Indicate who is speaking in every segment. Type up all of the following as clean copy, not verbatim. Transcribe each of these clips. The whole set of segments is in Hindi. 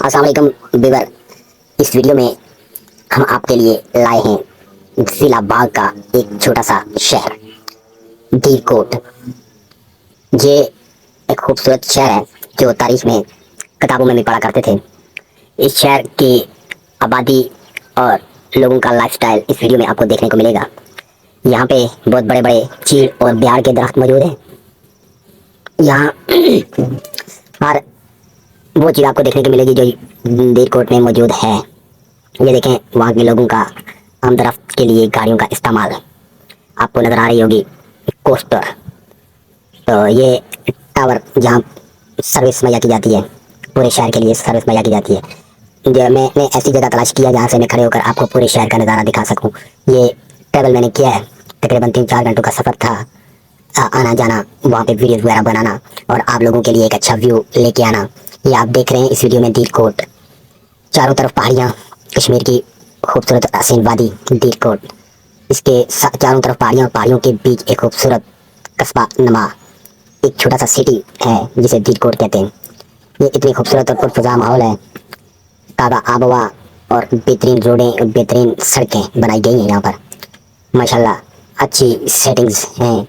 Speaker 1: अस्सलाम वालेकुम बीबर। इस वीडियो में हम आपके लिए लाए हैं जिला बाग का एक छोटा सा शहर दीरकोट। ये एक खूबसूरत शहर है जो तारीख में किताबों में भी पढ़ा करते थे। इस शहर की आबादी और लोगों का लाइफस्टाइल इस वीडियो में आपको देखने को मिलेगा। यहाँ पे बहुत बड़े बड़े चीड़ और बिहार के दरख्त मौजूद हैं। यहाँ हर वो चीज़ आपको देखने को मिलेगी जो दीरकोट में मौजूद है। ये देखें, वहाँ के लोगों का आमदरफ्त के लिए गाड़ियों का इस्तेमाल आपको नज़र आ रही होगी। कोस्टर, तो ये टावर जहाँ सर्विस मुहैया की जाती है, पूरे शहर के लिए सर्विस मुहैया की जाती है। जो मैंने ऐसी जगह तलाश किया जहाँ से मैं खड़े होकर आपको पूरे शहर का नज़ारा दिखा सकूँ। ये ट्रैवल मैंने किया है, तकरीबन 3-4 घंटों का सफ़र था। आना जाना, वहाँ पे वीडियोस वगैरह बनाना और आप लोगों के लिए एक अच्छा व्यू लेके आना। ये आप देख रहे हैं इस वीडियो में दीरकोट। चारों तरफ पहाड़ियाँ, कश्मीर की खूबसूरत हसीन वादी दीरकोट। इसके चारों तरफ पहाड़ियाँ, पहाड़ियों के बीच एक खूबसूरत कस्बा नमा एक छोटा सा सिटी है जिसे दीरकोट कहते हैं। ये इतनी खूबसूरत और पुरफज़ा माहौल है। ताज़ा आबहवा और बेहतरीन रोडें और बेहतरीन सड़कें बनाई गई हैं यहाँ पर, माशाल्लाह अच्छी सेटिंग्स हैं।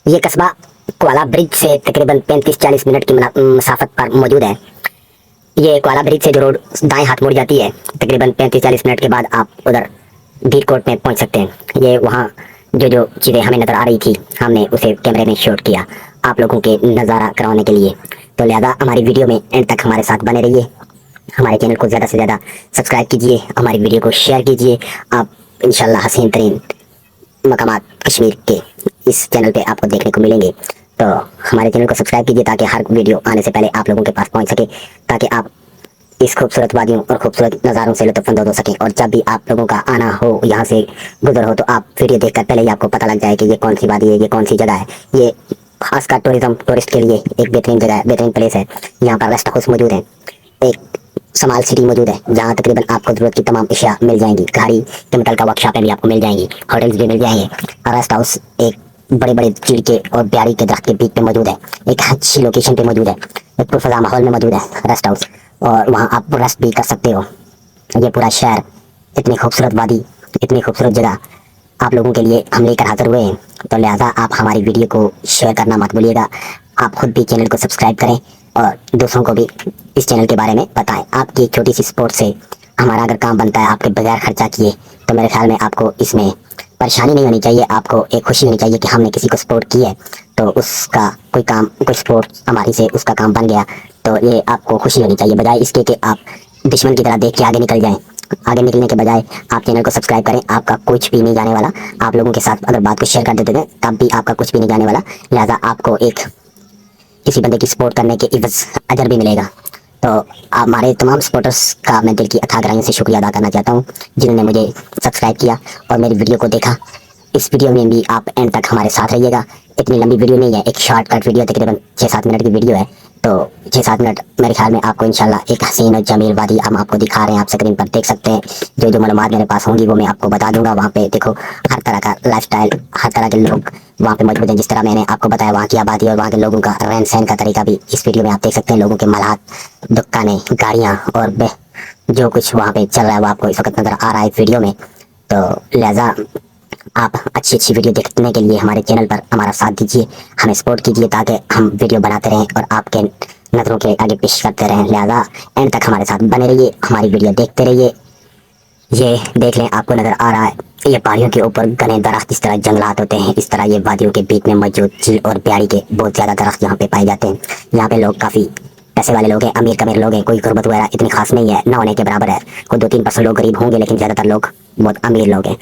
Speaker 1: ये कस्बा क्वाला ब्रिज से तकरीबन 35-40 मिनट की मसाफत पर मौजूद है। ये क्वाला ब्रिज से जो रोड दाएं हाथ मुड़ जाती है, तकरीबन 35-40 मिनट के बाद आप उधर दीरकोट में पहुंच सकते हैं। ये वहाँ जो चीज़ें हमें नज़र आ रही थी, हमने उसे कैमरे में शूट किया आप लोगों के नज़ारा करवाने के लिए। तो लिहाजा हमारी वीडियो में एंड तक हमारे साथ बने रहिए। हमारे चैनल को ज़्यादा से ज़्यादा सब्सक्राइब कीजिए, हमारी वीडियो को शेयर कीजिए। आप इंशाल्लाह हसीन तरीन मकामात कश्मीर के इस चैनल पे आपको देखने को मिलेंगे। तो हमारे चैनल को सब्सक्राइब कीजिए ताकि हर वीडियो आने से पहले आप लोगों के पास पहुंच सके, ताकि आप इस खूबसूरत वादियों और खूबसूरत नज़ारों से लुत्फ़अंदोज़ हो सकें। और जब भी आप लोगों का आना हो, यहाँ से गुजर हो, तो आप वीडियो देखकर पहले ही आपको पता लग जाए कि ये कौन सी वादी है, ये कौन सी जगह है। ये खासकर टूरिस्ट के लिए एक बेहतरीन जगह है, बेहतरीन प्लेस है। यहाँ पर रेस्ट हाउस मौजूद है, एक समाल सिटी मौजूद है जहाँ तकरीबन आपको ज़रूरत की तमाम अशिया मिल जाएंगी। गाड़ी केमिकल का वर्कशॉप भी आपको मिल जाएंगी, होटल्स भी मिल जाएंगे। रेस्ट हाउस एक बड़े बड़े चीड़ के और प्यारी के दरख्त के बीच में मौजूद है, एक अच्छी लोकेशन पे मौजूद है, एक पुरफज़ा माहौल में मौजूद है रेस्ट हाउस, और वहाँ आप रेस्ट भी कर सकते हो। ये पूरा शहर, इतनी खूबसूरत वादी, इतनी खूबसूरत जगह आप लोगों के लिए हम लेकर हाजिर हुए हैं। तो लिहाजा आप हमारी वीडियो को शेयर करना मत भूलिएगा। आप खुद भी चैनल को सब्सक्राइब करें और दूसरों को भी इस चैनल के बारे में बताएं। आपकी छोटी सी सपोर्ट से हमारा अगर काम बनता है आपके बगैर खर्चा किए, तो मेरे ख्याल में आपको इसमें परेशानी नहीं होनी चाहिए, आपको एक खुशी होनी चाहिए कि हमने किसी को सपोर्ट की है, तो उसका कोई काम, कोई सपोर्ट हमारी से उसका काम बन गया, तो ये आपको खुशी होनी चाहिए, बजाय इसके कि आप दुश्मन की तरह देख के आगे निकल जाएं। आगे निकलने के बजाय आप चैनल को सब्सक्राइब करें, आपका कुछ भी नहीं जाने वाला। आप लोगों के साथ अगर बात को शेयर कर देते हैं तब भी आपका कुछ भी नहीं जाने वाला। लिहाजा आपको एक किसी बंदे की सपोर्ट करने के इवज़ अजर भी मिलेगा। तो हमारे तमाम सपोर्टर्स का मैं दिल की अथाह गहराइयों से शुक्रिया अदा करना चाहता हूँ जिन्होंने मुझे सब्सक्राइब किया और मेरी वीडियो को देखा। इस वीडियो में भी आप एंड तक हमारे साथ रहिएगा। इतनी लंबी वीडियो नहीं है, एक शॉर्टकट वीडियो, तकरीबन 6-7 मिनट की वीडियो है। तो 6-7 मिनट मेरे ख्याल में आपको इंशाल्लाह एक हसीन और जमील वादी हम आपको दिखा रहे हैं, आप स्क्रीन पर देख सकते हैं। जो मालूमात मेरे पास होंगी वो मैं आपको बता दूंगा। वहाँ पे देखो हर तरह का लाइफस्टाइल, हर तरह के लोग वहाँ पे मौजूद हैं। जिस तरह मैंने आपको बताया वहाँ की आबादी और वहाँ के लोगों का रहन सहन का तरीका भी इस वीडियो में आप देख सकते हैं। लोगों के मलात, दुकानें, गाड़ियाँ और जो कुछ वहाँ पे चल रहा है वो आपको इस वक्त नज़र आ रहा है वीडियो में। तो लिहाजा आप अच्छी वीडियो देखने के लिए हमारे चैनल पर हमारा साथ दीजिए, हमें सपोर्ट कीजिए ताकि हम वीडियो बनाते रहें और आपके नज़रों के आगे पेश करते रहें। लिहाजा एंड तक हमारे साथ बने रहिए, हमारी वीडियो देखते रहिए। ये देख लें, आपको नज़र आ रहा है ये पहाड़ियों के ऊपर घने दरख्त, इस तरह जंगलात होते हैं, इस तरह ये वादियों के बीच में मौजूद चीड़ और प्यारी के बहुत ज़्यादा दरख्त यहाँ पे पाए जाते हैं। यहाँ पे लोग काफ़ी पैसे वाले लोग हैं, अमीर कमीर लोग हैं, कोई गुर्बत वगैरह इतनी खास नहीं है, ना होने के बराबर है। कोई 2-3% लोग गरीब होंगे, लेकिन ज़्यादातर लोग बहुत अमीर लोग हैं।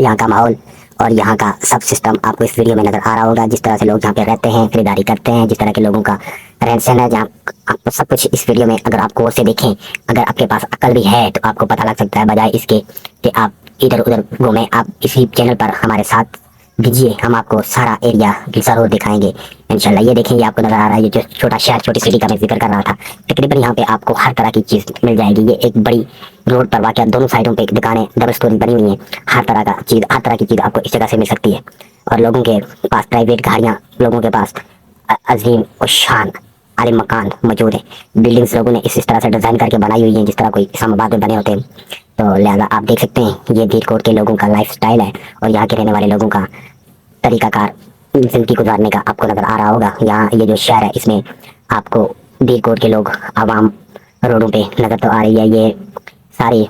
Speaker 1: यहाँ का माहौल और यहाँ का सब सिस्टम आपको इस वीडियो में नज़र आ रहा होगा। जिस तरह से लोग यहाँ पे रहते हैं, खरीदारी करते हैं, जिस तरह के लोगों का रहन सहन है, जहाँ आपको सब कुछ इस वीडियो में अगर आप गौर से देखें, अगर आपके पास अकल भी है तो आपको पता लग सकता है, बजाय इसके कि आप इधर उधर घूमें। आप इसी चैनल पर हमारे साथ दीजिए, हम आपको सारा एरिया ज़रूर दिखाएंगे इंशाल्लाह। ये देखेंगे, आपको नज़र आ रहा है ये जो छोटा शहर, छोटी सिटी का मैं जिक्र कर रहा था, तकरीबन यहाँ पे आपको हर तरह की चीज़ मिल जाएगी। ये एक बड़ी रोड पर वाक़ दोनों साइडों पे दुकानें डबल स्टोरी बनी हुई हैं। हर तरह का चीज़, हर तरह की चीज़ आपको इस जगह से मिल सकती है। और लोगों के पास प्राइवेट गाड़ियाँ, लोगों के पास अजीम और शान आलिम मकान मौजूद है। बिल्डिंग्स लोगों ने इस तरह से डिजाइन करके बनाई हुई है जिस तरह कोई इस्लामाबाद में बने होते हैं। तो लिहाजा आप देख सकते हैं ये धीर कोट के लोगों का लाइफ स्टाइल है और यहाँ के रहने वाले लोगों का तरीकाकार जिंदगी गुजारने का आपको नजर आ रहा होगा। यहाँ ये जो शहर है इसमें आपको धीर कोट के लोग आवाम रोडों पे नजर तो आ रही है। ये सारी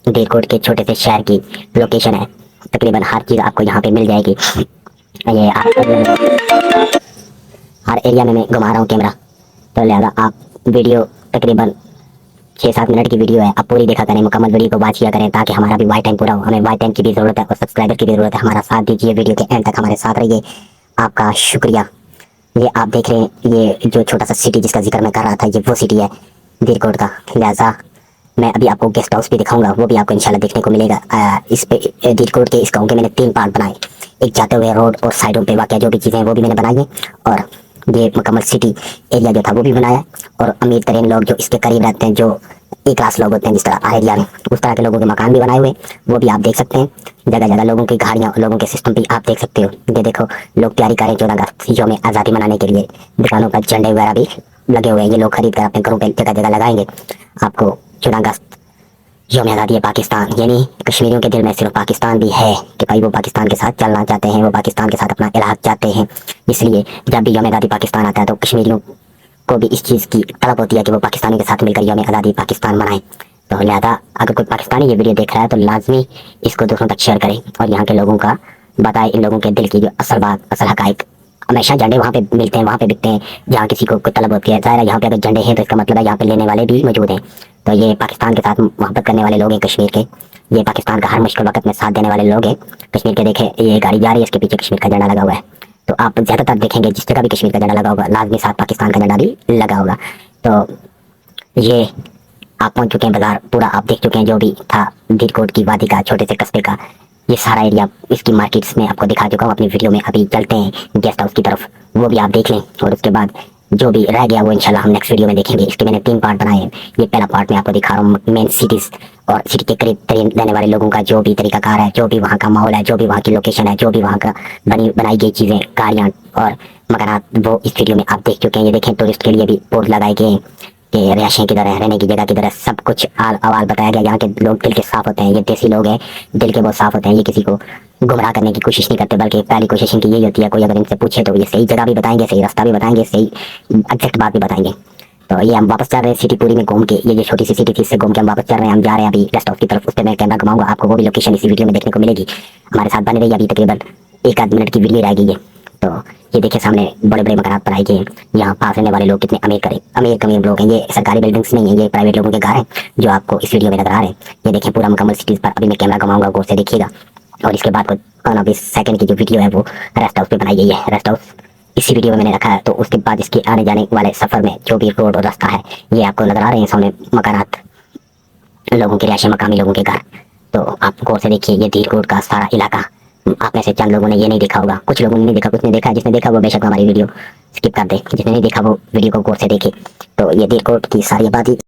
Speaker 1: धीर कोट के छोटे से शहर की लोकेशन है। तकरीबन हर चीज़ आपको यहाँ पे मिल जाएगी। ये हर एरिया में मैं घुमा रहा हूँ कैमरा, तो लिहाजा आप वीडियो तकरीबन 6-7 मिनट की वीडियो है, आप पूरी देखा करें, मुकम्मल वीडियो को वॉच किया करें ताकि हमारा भी वाई टाइम पूरा हो। हमें वाई टाइम की भी ज़रूरत है और सब्सक्राइबर की भी ज़रूरत है। हमारा साथ दीजिए, वीडियो के एंड तक हमारे साथ रहिए, आपका शुक्रिया। ये आप देख रहे हैं ये जो छोटा सा सिटी जिसका जिक्र मैं कर रहा था, ये वो सिटी है धीर कोट का। लिहाजा मैं अभी आपको गेस्ट हाउस भी दिखाऊंगा, वो भी आपको इंशाल्लाह देखने को मिलेगा। इस पे धीर कोट के इस गाँव के मैंने 3 पार्ट बनाए, एक जाते हुए रोड और साइडों पे वाक़या जो भी चीज़ें हैं वो भी मैंने बनाई हैं, और ये मुकम्मल सिटी एरिया जो था वो भी बनाया। और अमीर तरीन लोग जो इसके करीब रहते हैं, जो ए क्लास लोग होते हैं जिस तरह एरिया में, उस तरह के लोगों के मकान भी बनाए हुए, वो भी आप देख सकते हैं। जगह जगह लोगों की गाड़ियाँ, लोगों के सिस्टम भी आप देख सकते हो। ये देखो लोग तैयारी करें 14 अगस्त यौम आज़ादी मनाने के लिए, दुकानों पर झंडे वगैरह भी लगे हुए हैं। ये लोग खरीद कर अपने घरों पर जगह जगह लगाएंगे। आपको 14 अगस्त यौम आज़ादी है पाकिस्तान, यानी कश्मीरियों के दिल में सिर्फ पाकिस्तान भी है कि भाई वो पाकिस्तान के साथ चलना चाहते हैं, वो पाकिस्तान के साथ अपना इलाक़ चाहते हैं। इसलिए जब भी यौम आज़ादी पाकिस्तान आता है तो कश्मीरियों को भी इस चीज़ की तलब होती है कि वो पाकिस्तानियों के साथ मिलकर यौम आज़ादी पाकिस्तान मनाएं। तो लिहाजा अगर कोई पाकिस्तानी ये वीडियो देख रहा है तो लाजमी इसको दूसरों तक शेयर करें और यहाँ के लोगों का बताए, इन लोगों के दिल की जो असल बात, असल हकाइक। हमेशा झंडे वहाँ पे मिलते हैं, वहाँ पे बिकते हैं जहाँ किसी को कोई तलब होती है। ज़ाहिर है यहाँ पे अगर झंडे हैं तो इसका मतलब है यहाँ पे लेने वाले भी मौजूद हैं। तो ये पाकिस्तान के साथ मोहब्बत करने वाले लोग हैं कश्मीर के, ये पाकिस्तान का हर मुश्किल वक्त में साथ देने वाले लोग हैं कश्मीर के। देखें ये गाड़ी जा रही है, इसके पीछे कश्मीर का झंडा लगा हुआ है। तो आप ज़्यादातर देखेंगे जिस जगह भी कश्मीर का झंडा लगा होगा लाजमी साथ पाकिस्तान का झंडा भी लगा होगा। तो ये आप पहुँच चुके हैं बाजार, पूरा आप देख चुके हैं जो भी था धीर कोट की वादी का, छोटे से कस्बे का ये सारा एरिया, इसकी मार्केट्स में आपको दिखा चुका हूँ अपनी वीडियो में। अभी चलते हैं गेस्ट हाउस की तरफ, वो भी आप देख लें और उसके बाद जो भी रह गया वो इंशाल्लाह हम नेक्स्ट वीडियो में देखेंगे। इसके मैंने 3 पार्ट बनाए हैं। ये पहला पार्ट में आपको दिखा रहा हूँ मेन सिटीज़ और सिटी के करीब तरीन रहने वाले लोगों का जो भी तरीकाकार है, जो भी वहाँ का माहौल है, जो भी वहाँ की लोकेशन है, जो भी वहाँ का बनाई गई चीज़ें, गाड़ियाँ और मकानात, वो इस वीडियो में आप देख चुके हैं। ये देखें टूरिस्ट के लिए भी बोर्ड लगाए गए हैं कि रिहायशें किधर है, रहने की जगह किधर है, सब कुछ आल अवाल बताया गया। यहाँ के लोग दिल के साफ़ होते हैं, ये देसी लोग हैं, दिल के बहुत साफ़ होते हैं। ये किसी को गुमराह करने की कोशिश नहीं करते, बल्कि पहली कोशिश इनकी यही होती है कोई अगर इनसे पूछे तो ये सही जगह भी बताएंगे, सही रास्ता भी बताएंगे, सही एग्जैक्ट बात भी बताएंगे। तो ये हम वापस चल रहे हैं सिटी पूरी में घूम के, ये जो छोटी सी सिटी थी इससे घूम के हम वापस चल रहे हैं। हम जा रहे हैं अभी गेस्ट हाउस की तरफ, उस पर मैं कैमरा घुमाऊंगा, आपको वो भी लोकेशन इसी वीडियो में देखने को मिलेगी। हमारे साथ बने रही, अभी तकरीबन 1 आध मिनट की वीडियो रह गई है। तो ये देखिए सामने बड़े बड़े मकान बनाए गए हैं। यहाँ पास रहने वाले लोग कितने अमीर कमीर लोग हैं। ये सरकारी बिल्डिंग्स नहीं है, ये प्राइवेट लोगों के घर हैं जो आपको इस वीडियो में नजर आ रहे हैं। ये देखिए पूरा मुकम्मल सिटीज़ पर अभी मैं कैमरा घुमाऊंगा, गौर से देखिएगा। और इसके बाद 20 सेकंड की जो वीडियो है वो रेस्ट हाउस पे बनाई गई है। रेस्ट हाउस इसी वीडियो में मैंने रखा है। तो उसके बाद इसके आने जाने वाले सफ़र में जो भी रोड और रास्ता है ये आपको नजर आ रहे हैं सामने, मकानात, लोगों की रिहायशें, मकामी लोगों के घर। तो आप गौर से देखिए ये धीर कोट का सारा इलाका। आप में से चंद लोगों ने ये नहीं देखा होगा, कुछ लोगों ने नहीं देखा, कुछ ने देखा। जिसने देखा वो बेशक हमारी वीडियो स्किप कर दे, जिसने नहीं देखा वो वीडियो को गौर से देखे। तो ये धीर कोट की सारी आबादी